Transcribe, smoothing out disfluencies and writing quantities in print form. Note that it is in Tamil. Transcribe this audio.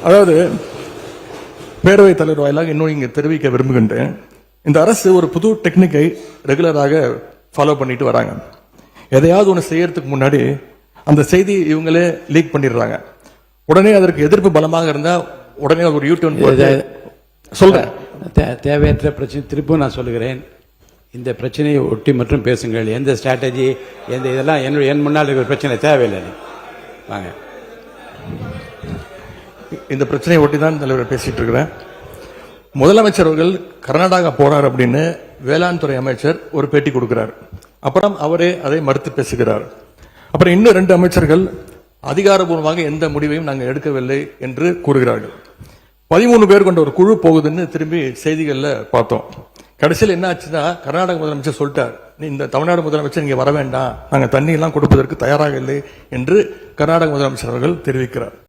அதாவது பேரவைத் தலைவர் வாயிலாக இன்னும் இங்கே தெரிவிக்க விரும்புகின்றேன். இந்த அரசு ஒரு புது டெக்னிக்கை ரெகுலராக ஃபாலோ பண்ணிட்டு வராங்க. எதையாவது ஒன்று செய்யறதுக்கு முன்னாடி அந்த செய்தி இவங்களே லீக் பண்ணிடுறாங்க. உடனே அதற்கு எதிர்ப்பு பலமாக இருந்தா உடனே ஒரு யூடியூன் சொல்றேன். தேவையற்ற பிரச்சனை திருப்பும் நான் சொல்லுகிறேன். இந்த பிரச்சனையை ஒட்டி மற்றும் பேசுங்கள். எந்த ஸ்ட்ராட்டஜி எந்த இதெல்லாம் என் முன்னால் இருக்கிற பிரச்சனை தேவையில்லை. வாங்க, இந்த பிரச்சனையை ஒட்டி தான் தலைவர் பேசிட்டு இருக்கிறேன். முதலமைச்சர் அவர்கள் கர்நாடகா போறார் அப்படின்னு வேளாண் துறை அமைச்சர் ஒரு பேட்டி கொடுக்கிறார். அப்புறம் அவரே அதை மறுத்து பேசுகிறார். அப்புறம் இன்னும் 2 அமைச்சர்கள் அதிகாரபூர்வமாக எந்த முடிவையும் நாங்கள் எடுக்கவில்லை என்று கூறுகிறார்கள். 13 பேர் கொண்ட ஒரு குழு போகுதுன்னு திரும்பி செய்திகள்ல பார்த்தோம். கடைசியில் என்ன ஆச்சுன்னா, கர்நாடக முதலமைச்சர் சொல்லிட்டார், இந்த தமிழ்நாடு முதலமைச்சர் இங்கே வர வேண்டாம், நாங்கள் தண்ணி எல்லாம் கொடுப்பதற்கு தயாராக இல்லை என்று கர்நாடக முதலமைச்சர் அவர்கள் தெரிவிக்கிறார்.